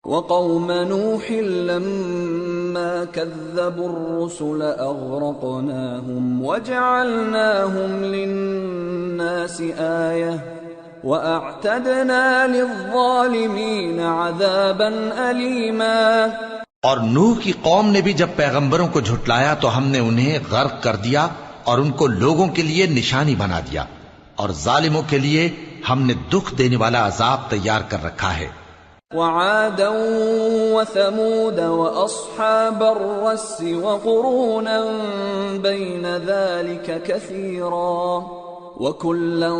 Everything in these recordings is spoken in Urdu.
وقوم نوح لما كذبوا الرسل أغرقناهم وجعلناهم للناس آية وأعتدنا للظالمين عذابا أليما۔ اور نوح کی قوم نے بھی جب پیغمبروں کو جھٹلایا تو ہم نے انہیں غرق کر دیا اور ان کو لوگوں کے لیے نشانی بنا دیا، اور ظالموں کے لیے ہم نے دکھ دینے والا عذاب تیار کر رکھا ہے۔ وعادا وثمود واصحاب الرس وقرونا بين ذلك كثيرا وكلا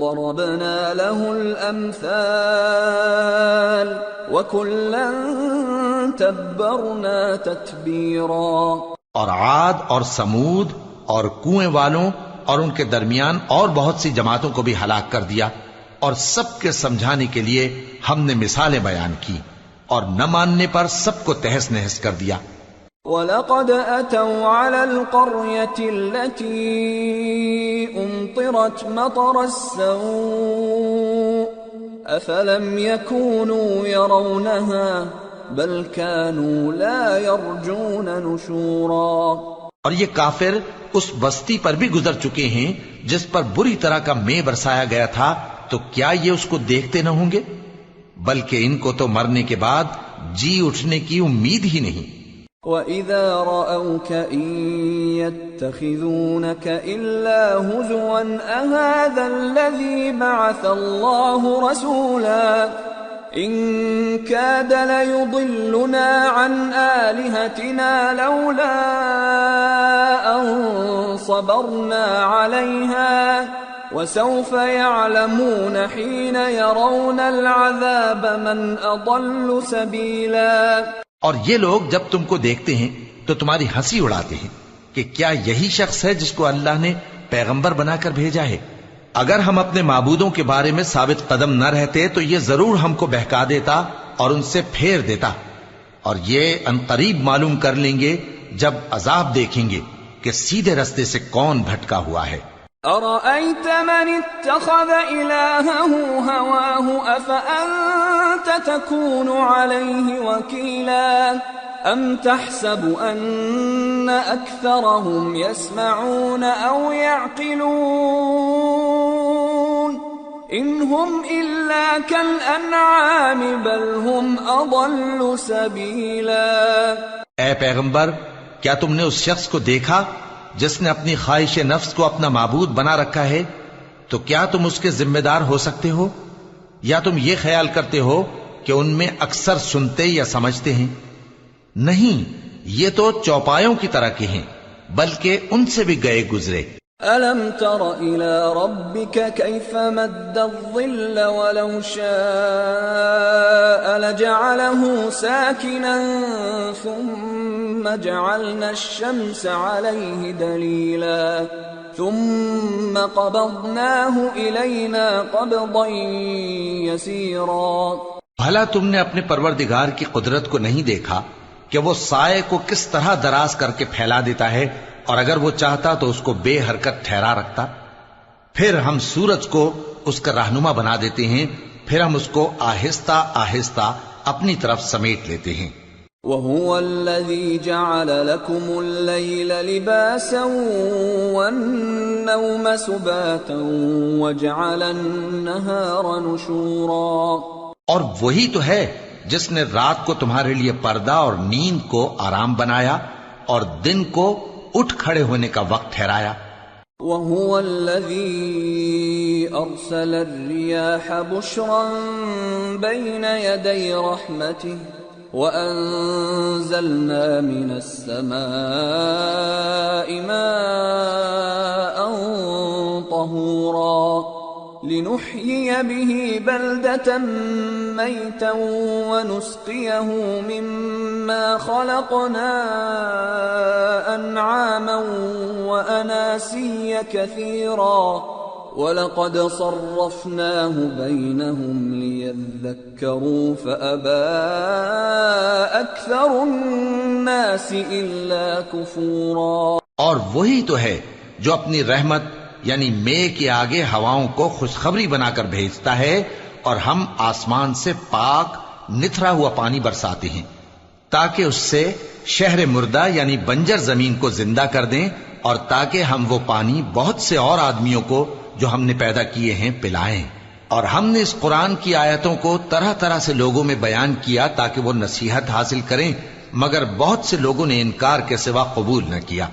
ضربنا له الامثال وكلا تبرنا تتبيرا۔ اور عاد اور سمود اور کنویں والوں اور ان کے درمیان اور بہت سی جماعتوں کو بھی ہلاک کر دیا، اور سب کے سمجھانے کے لیے ہم نے مثالیں بیان کی، اور نہ ماننے پر سب کو تہس نہس کر دیا۔ وَلَقَدْ أَتَوْا عَلَى الْقَرْيَةِ الَّتِي أُمْطِرَتْ مَطَرَ السَّوْءِ أَفَلَمْ يَكُونُوا يَرَوْنَهَا بَلْ كَانُوا لَا يَرْجُونَ نُشُورًا۔ اور یہ کافر اس بستی پر بھی گزر چکے ہیں جس پر بری طرح کا مے برسایا گیا تھا، تو کیا یہ اس کو دیکھتے نہ ہوں گے؟ بلکہ ان کو تو مرنے کے بعد جی اٹھنے کی امید ہی نہیں۔ وَإِذَا رَأَوْكَ إِن يَتَّخِذُونَكَ إِلَّا هُزُوًا أَهَذَا الَّذِي بَعَثَ اللَّهُ رَسُولًا إِن كَادَ لَيُضِلُّنَا عَنْ آلِهَتِنَا لَوْلَا أَن صَبَرْنَا عَلَيْهَا وَسَوْفَ يَعْلَمُونَ حِينَ يَرَوْنَ الْعَذَابَ مَنْ أَضَلُّ سَبِيلًا۔ اور یہ لوگ جب تم کو دیکھتے ہیں تو تمہاری ہنسی اڑاتے ہیں کہ کیا یہی شخص ہے جس کو اللہ نے پیغمبر بنا کر بھیجا ہے؟ اگر ہم اپنے معبودوں کے بارے میں ثابت قدم نہ رہتے تو یہ ضرور ہم کو بہکا دیتا اور ان سے پھیر دیتا، اور یہ عنقریب معلوم کر لیں گے جب عذاب دیکھیں گے کہ سیدھے رستے سے کون بھٹکا ہوا ہے۔ أَرَأَيْتَ مَنِ اتَّخَذَ إِلَٰهَهُ هَوَاهُ أَفَأَنتَ تَكُونُ عَلَيْهِ وَكِيلًا أَمْ تَحْسَبُ أَنَّ أَكْثَرَهُمْ يَسْمَعُونَ أَوْ يَعْقِلُونَ إِنْ هُمْ إِلَّا كَالْأَنْعَامِ بَلْ هُمْ أَضَلُّ سَبِيلًا۔ اے پیغمبر، کیا تم نے اس شخص کو دیکھا جس نے اپنی خواہش نفس کو اپنا معبود بنا رکھا ہے؟ تو کیا تم اس کے ذمہ دار ہو سکتے ہو؟ یا تم یہ خیال کرتے ہو کہ ان میں اکثر سنتے یا سمجھتے ہیں؟ نہیں، یہ تو چوپایوں کی طرح کے ہیں، بلکہ ان سے بھی گئے گزرے۔ أَلَمْ تَرَ إِلَى رَبِّكَ كَيْفَ مَدَّ الظِّلَّ وَلَوْ شَاءَ لَجَعَلَهُ سَاكِنًا ثُمَّ جَعَلْنَا الشَّمْسَ عَلَيْهِ دَلِيلًا ثُمَّ قَبَضْنَاهُ إِلَيْنَا قَبْضًا يَسِيرًا۔ بھلا تم نے اپنے پروردگار کی قدرت کو نہیں دیکھا کہ وہ سائے کو کس طرح دراز کر کے پھیلا دیتا ہے، اور اگر وہ چاہتا تو اس کو بے حرکت ٹھہرا رکھتا؟ پھر ہم سورج کو اس کا رہنما بنا دیتے ہیں، پھر ہم اس کو آہستہ آہستہ اپنی طرف سمیٹ لیتے ہیں۔ وَهُوَ الَّذِي جَعَلَ لَكُمُ اللَّيْلَ لِبَاسًا وَالنَّوْمَ سُبَاتًا وَجَعَلَ النَّهَارَ نُشُورًا۔ اور وہی تو ہے جس نے رات کو تمہارے لیے پردہ اور نیند کو آرام بنایا اور دن کو اٹھ کھڑے ہونے کا وقت ٹھہرایا۔ وَهُوَ الَّذِي أَرْسَلَ الرِّيَاحَ بُشْرًا بَيْنَ يَدَيْ رَحْمَتِهِ وَأَنزَلْنَا مِنَ السَّمَاءِ مَاءً طَهُورًا لِنُحْيِيَ بِهِ بَلْدَةً مَيْتًا وَنُسْقِيَهُ مِمَّا خَلَقْنَا أَنْعَامًا وَأَنَاسِيَّ كَثِيرًا وَلَقَدْ صَرَّفْنَاهُ بَيْنَهُمْ لِيَذَّكَّرُوا فَأَبَى أَكْثَرُ النَّاسِ إِلَّا كُفُورًا۔ اور وہی تو ہے جو اپنی رحمت یعنی مے کے آگے ہواؤں کو خوشخبری بنا کر بھیجتا ہے، اور ہم آسمان سے پاک نتھرا ہوا پانی برساتے ہیں تاکہ اس سے شہر مردہ یعنی بنجر زمین کو زندہ کر دیں، اور تاکہ ہم وہ پانی بہت سے اور آدمیوں کو جو ہم نے پیدا کیے ہیں پلائیں۔ اور ہم نے اس قرآن کی آیتوں کو طرح طرح سے لوگوں میں بیان کیا تاکہ وہ نصیحت حاصل کریں، مگر بہت سے لوگوں نے انکار کے سوا قبول نہ کیا۔